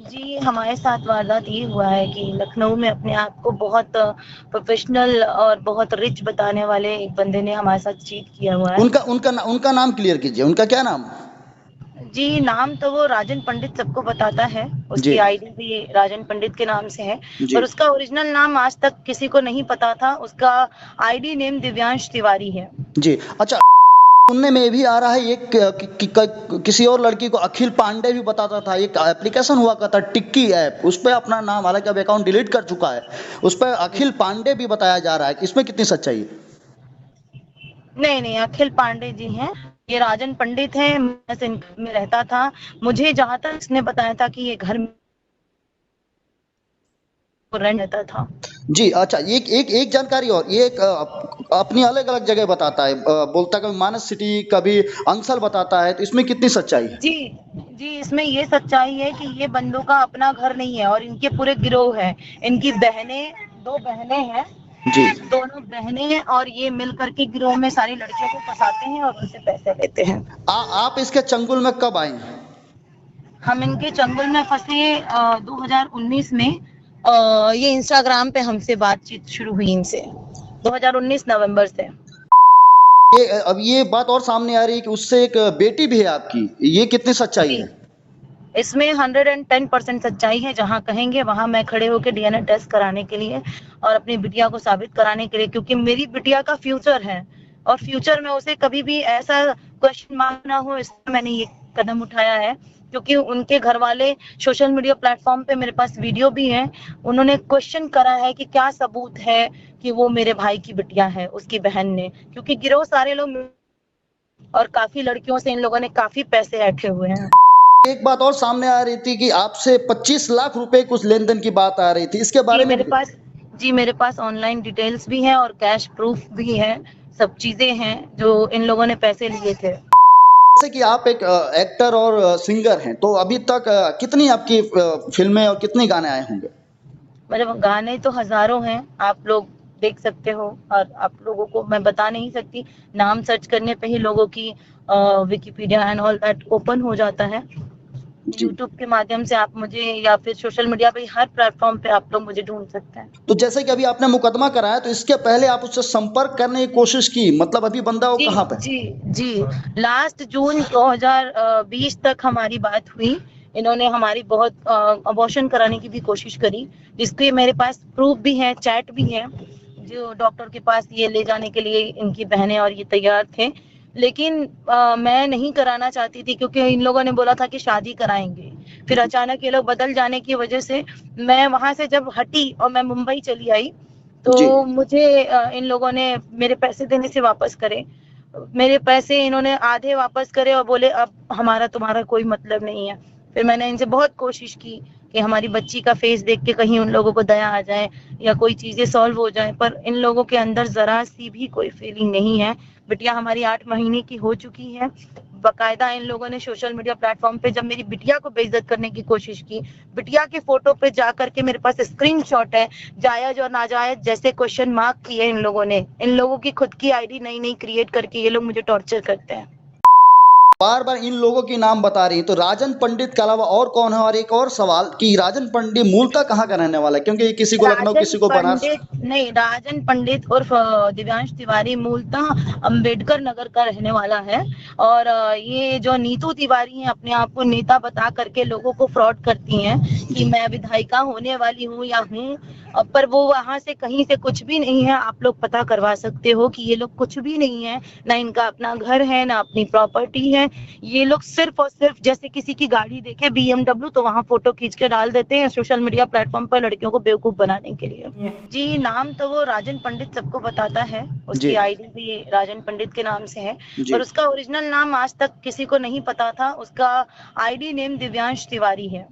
जी, हमारे साथ वारदात ये हुआ है कि लखनऊ में अपने आप को बहुत प्रोफ़ेशनल और बहुत रिच बताने वाले एक बंदे ने हमारे साथ चीट किया हुआ है। उनका नाम क्लियर कीजिए, उनका क्या नाम? जी, नाम तो वो राजन पंडित सबको बताता है, जी, उसकी आईडी भी राजन पंडित के नाम से है, जी, पर उसका ओरिजिनल नाम आज तक किसी को नहीं पता था, उसका आईडी नेम दिव्यांश तिवारी है। जी। अच्छा, सुनने में ये भी आ रहा है, एक किसी और लड़की को अखिल पांडे भी बताता था, एक एप्लीकेशन हुआ करता टिक्की ऐप, उस पे अपना नाम, हालांकि अब अकाउंट डिलीट कर चुका है, उस पर अखिल पांडे भी बताया जा रहा है। इसमें कितनी सच्चाई है? नहीं, नहीं, अखिल पांडे जी हैं, ये राजन पंडित हैं, मैं में रहता था, मुझे जहाँ तक इसने बताया था कि ये घर में रेंट रहता था। जी। अच्छा, एक एक एक जानकारी और, ये एक अपनी अलग अलग जगह बताता है, बोलता कभी मानस सिटी, कभी अंसल बताता है, तो इसमें कितनी सच्चाई है? जी, जी, इसमें ये सच्चाई है कि ये बंदों का अपना घर नहीं है और इनके पूरे गिरोह है। इनकी बहनें 2 बहनें हैं, जी। दोनों बहनें और ये मिल कर के गिरोह में सारी लड़कियों को फँसाते हैं और उनसे पैसे लेते हैं। आप इसके चंगुल में कब आए? हम इनके चंगुल में फँसे 2019 में ये इंस्टाग्राम पे हमसे बातचीत शुरू हुई इनसे, 2019 नवंबर से। ये अब ये बात और सामने आ रही है कि उससे एक बेटी भी है आपकी, ये कितनी सच्चाई जी। है? इसमें 110% सच्चाई है, जहाँ कहेंगे वहाँ मैं खड़े होके डीएनए टेस्ट कराने के लिए और अपनी बिटिया को साबित कराने के लिए, क्योंकि मेरी बिटिया का फ्यूचर है और फ्यूचर में उसे कभी भी ऐसा क्वेश्चन मार्क ना हो, इसलिए मैंने ये कदम उठाया है। क्योंकि उनके घर वाले सोशल मीडिया प्लेटफॉर्म पे मेरे पास वीडियो भी है, उन्होंने क्वेश्चन करा है कि क्या सबूत है कि वो मेरे भाई की बिटिया है, उसकी बहन ने, क्योंकि गिरोह सारे लोग और काफी लड़कियों से इन लोगों ने काफी पैसे ऐंठे हुए हैं। एक बात और सामने आ रही थी कि आपसे 25 लाख रुपए कुछ लेन-देन की बात आ रही थी। इसके जी बारे में मेरे भी, पास जी मेरे पास ऑनलाइन डिटेल्स भी हैं और कैश प्रूफ भी है, सब चीजें हैं जो इन लोगों ने पैसे लिए थे। जैसे कि आप एक एक्टर और सिंगर हैं, तो अभी तक कितनी आपकी फ़िल्में और कितने गाने आए होंगे? मतलब गाने तो हजारों हैं, आप लोग देख सकते हो और आप लोगों को मैं बता नहीं सकती, नाम सर्च करने पे ही लोगों की Wikipedia and all that open हो जाता है। जी। यूट्यूब के माध्यम से आप मुझे या फिर सोशल मीडिया पे हर प्लेटफॉर्म पे आप लोग मुझे ढूंढ सकते हैं। तो जैसे कि अभी आपने मुकदमा कराया, तो इसके पहले आप उससे संपर्क करने की कोशिश की, मतलब अभी बंदा वो जी, कहाँ पे है? जी, जी। लास्ट जून 2020 तक हमारी बात हुई। इन्होंने हमारी बहुत अबॉर्शन कराने की भी कोशिश करी, जिसके मेरे पास प्रूफ भी है, चैट भी है, जो डॉक्टर के पास ये ले जाने के लिए इनकी बहनें और ये तैयार थे। लेकिन मैं नहीं कराना चाहती थी क्योंकि इन लोगों ने बोला था कि शादी कराएँगे। फिर अचानक ये लोग बदल जाने की वजह से मैं वहाँ से जब हटी और मैं मुंबई चली आई, जी। तो मुझे इन लोगों ने मेरे पैसे देने से वापस करे। मेरे पैसे इन्होंने आधे वापस करे और बोले अब हमारा तुम्हारा कोई मतलब नहीं है। फिर मैंने इनसे बहुत कोशिश की कि हमारी बच्ची का फेस देख के कहीं उन लोगों को दया आ जाए या कोई चीजें सॉल्व हो जाए, पर इन लोगों के अंदर जरा सी भी कोई फीलिंग नहीं है। बिटिया हमारी 8 महीने की हो चुकी है। बकायदा इन लोगों ने सोशल मीडिया प्लेटफॉर्म पे जब मेरी बिटिया को बेइज्जत करने की कोशिश की, बिटिया के फोटो पे जा करके मेरे पास स्क्रीनशॉट है, जायज और नाजायज जैसे क्वेश्चन मार्क किए इन लोगों ने। इन लोगों की खुद की आईडी नई नई क्रिएट करके ये लोग मुझे टॉर्चर करते हैं। बार बार इन लोगों की नाम बता रही हैं, तो राजन पंडित के अलावा और कौन है? और एक और सवाल कि राजन पंडित मूलतः कहाँ का रहने वाला है, क्योंकि ये किसी को लखनऊ, राजन किसी को बनारस। पंडित नहीं, राजन पंडित उर्फ दिव्यांश तिवारी मूलतः अंबेडकर नगर का रहने वाला है। और ये जो नीतू तिवारी है अपने आप को नेता बता करके लोगों को फ्रॉड करती हैं कि जी। मैं विधायिका होने वाली हूँ या हूँ, पर वो वहां से कहीं से कुछ भी नहीं है। आप लोग पता करवा सकते हो कि ये लोग कुछ भी नहीं है, ना इनका अपना घर है ना अपनी प्रॉपर्टी है। ये लोग सिर्फ और सिर्फ जैसे किसी की गाड़ी देखे बीएमडब्ल्यू तो वहां फोटो खींच के डाल देते हैं सोशल मीडिया प्लेटफॉर्म पर लड़कियों को बेवकूफ बनाने के लिए। जी, नाम तो वो राजन पंडित सबको बताता है, जी। उसकी आईडी भी राजन पंडित के नाम से है, जी। पर उसका ओरिजिनल नाम आज तक किसी को नहीं पता था। उसका आईडी नेम दिव्यांश तिवारी है।